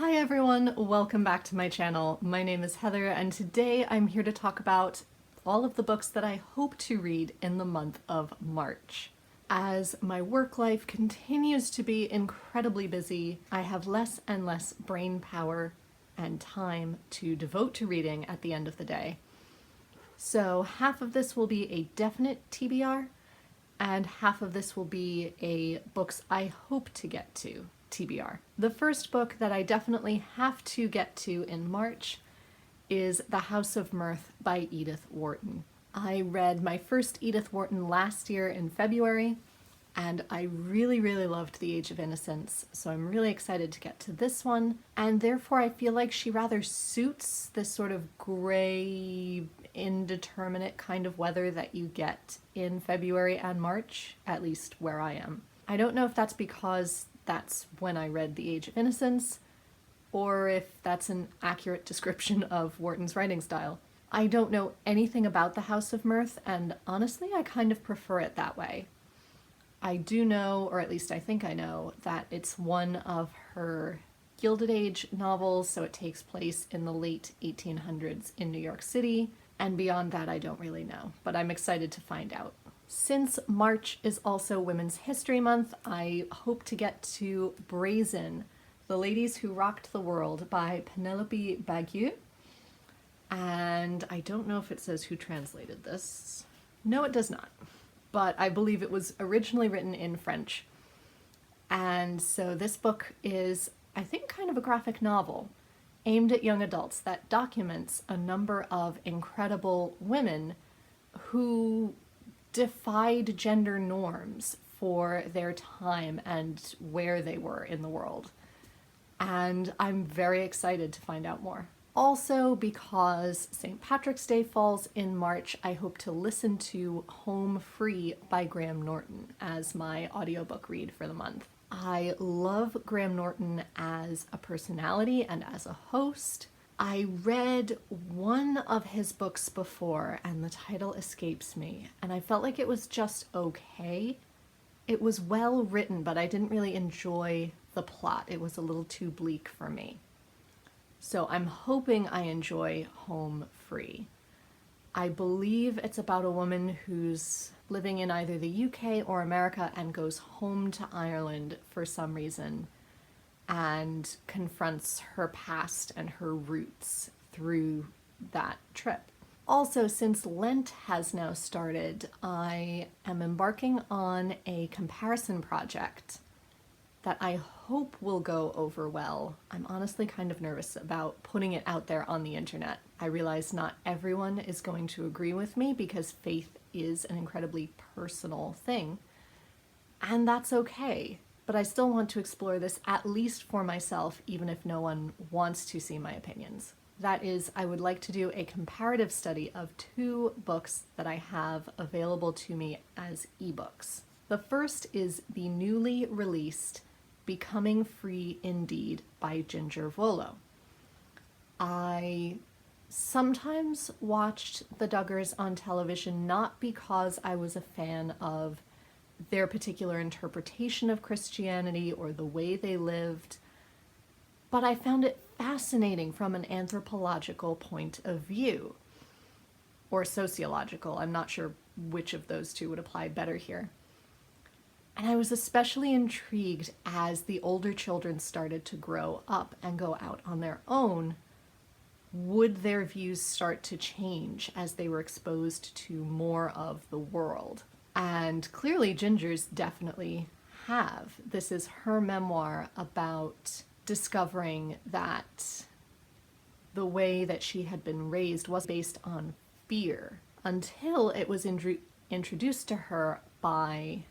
Hi everyone, welcome back to my channel. My name is Heather and today I'm here to talk about all of the books that I hope to read in the month of March. As my work life continues to be incredibly busy, I have less and less brain power and time to devote to reading at the end of the day. So half of this will be a definite TBR and half of this will be a books I hope to get to TBR. The first book that I definitely have to get to in March is The House of Mirth by Edith Wharton. I read my first Edith Wharton last year in February, and I really loved The Age of Innocence, so I'm really excited to get to this one, and therefore I feel like she rather suits this sort of gray, indeterminate kind of weather that you get in February and March, at least where I am. I don't know if that's because that's when I read The Age of Innocence, or if that's an accurate description of Wharton's writing style. I don't know anything about The House of Mirth, and honestly I kind of prefer it that way. I do know, or at least I think I know, that it's one of her Gilded Age novels, so it takes place in the late 1800s in New York City, and beyond that I don't really know, but I'm excited to find out. Since March is also Women's History Month, I hope to get to Brazen, The Ladies Who Rocked the World by Penelope Bagieux. And I don't know if it says who translated this. No, it does not. But I believe it was originally written in French. And so this book is, I think, kind of a graphic novel aimed at young adults that documents a number of incredible women who defied gender norms for their time and where they were in the world. And I'm very excited to find out more. Also, because St. Patrick's Day falls in March, I hope to listen to Home Free by Graham Norton as my audiobook read for the month. I love Graham Norton as a personality and as a host. I read one of his books before and the title escapes me, and I felt like it was just okay. It was well written, but I didn't really enjoy the plot. It was a little too bleak for me. So I'm hoping I enjoy Home Free. I believe it's about a woman who's living in either the UK or America and goes home to Ireland for some reason and confronts her past and her roots through that trip. Also, since Lent has now started, I am embarking on a comparison project that I hope will go over well. I'm honestly kind of nervous about putting it out there on the internet. I realize not everyone is going to agree with me because faith is an incredibly personal thing, and that's okay. But I still want to explore this at least for myself, even if no one wants to see my opinions. That is, I would like to do a comparative study of two books that I have available to me as ebooks. The first is the newly released Becoming Free Indeed by Ginger Volo. I sometimes watched the Duggars on television not because I was a fan of their particular interpretation of Christianity or the way they lived, but I found it fascinating from an anthropological point of view, or sociological. I'm not sure which of those two would apply better here. And I was especially intrigued as the older children started to grow up and go out on their own. Would their views start to change as they were exposed to more of the world? And clearly Ginger's definitely have. This is her memoir about discovering that the way that she had been raised was based on fear until it was introduced to her by,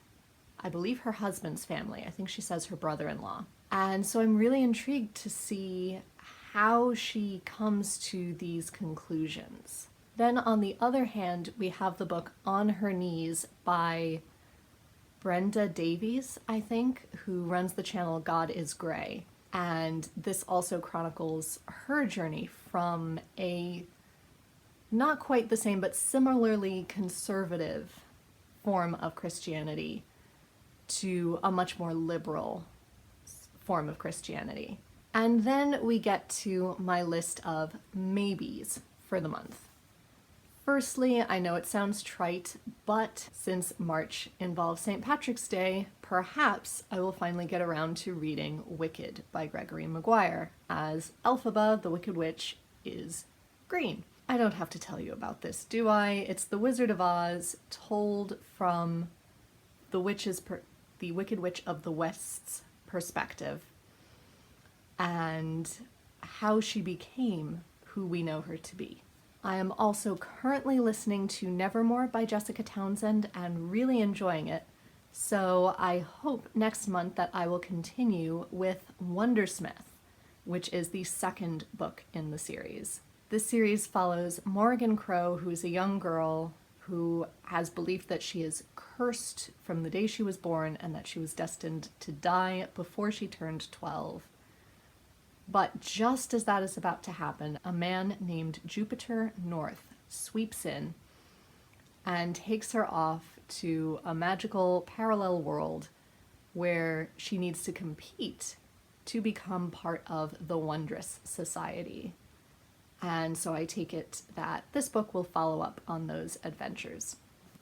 I believe, her husband's family. I think she says her brother-in-law. And so I'm really intrigued to see how she comes to these conclusions. Then on the other hand, we have the book On Her Knees by Brenda Davies, I think, who runs the channel God is Grey. And this also chronicles her journey from a not quite the same, but similarly conservative form of Christianity to a much more liberal form of Christianity. And then we get to my list of maybes for the month. Firstly, I know it sounds trite, but since March involves St. Patrick's Day, perhaps I will finally get around to reading Wicked by Gregory Maguire, as Elphaba, the Wicked Witch, is green. I don't have to tell you about this, do I? It's the Wizard of Oz told from the Wicked Witch of the West's perspective, and how she became who we know her to be. I am also currently listening to Nevermore by Jessica Townsend and really enjoying it, so I hope next month that I will continue with Wondersmith, which is the second book in the series. This series follows Morrigan Crow, who's a young girl who has belief that she is cursed from the day she was born and that she was destined to die before she turned 12. But just as that is about to happen, a man named Jupiter North sweeps in and takes her off to a magical parallel world where she needs to compete to become part of the Wondrous Society. And so I take it that this book will follow up on those adventures.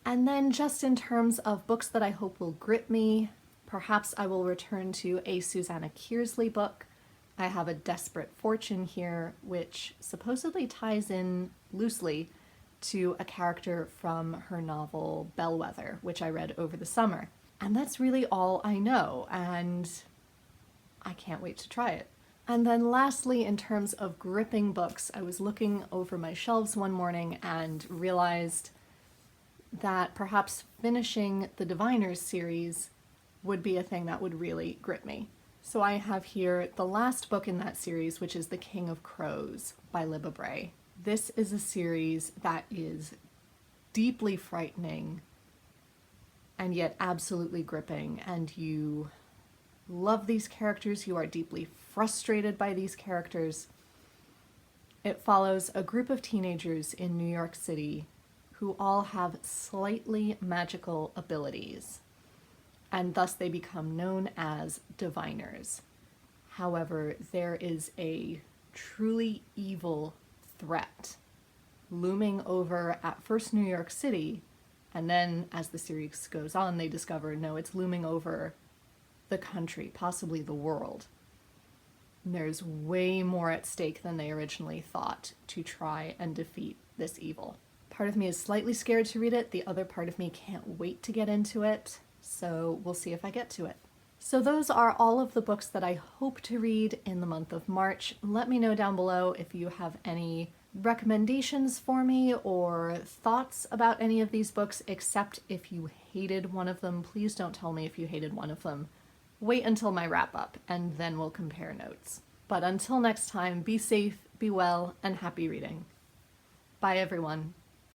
And then just in terms of books that I hope will grip me, perhaps I will return to a Susanna Kearsley book. I have A Desperate Fortune here, which supposedly ties in loosely to a character from her novel Bellwether, which I read over the summer. And that's really all I know, and I can't wait to try it. And then lastly, in terms of gripping books, I was looking over my shelves one morning and realized that perhaps finishing the Diviners series would be a thing that would really grip me. So I have here the last book in that series, which is The King of Crows by Libba Bray. This is a series that is deeply frightening and yet absolutely gripping, and you love these characters, you are deeply frustrated by these characters. It follows a group of teenagers in New York City who all have slightly magical abilities, and thus they become known as diviners. However, there is a truly evil threat looming over at first New York City, and then as the series goes on, they discover, no, it's looming over the country, possibly the world. And there's way more at stake than they originally thought to try and defeat this evil. Part of me is slightly scared to read it, the other part of me can't wait to get into it, so we'll see if I get to it. So those are all of the books that I hope to read in the month of March. Let me know down below if you have any recommendations for me or thoughts about any of these books, except if you hated one of them. Please don't tell me if you hated one of them. Wait until my wrap up and then we'll compare notes. But until next time, be safe, be well, and happy reading. Bye everyone.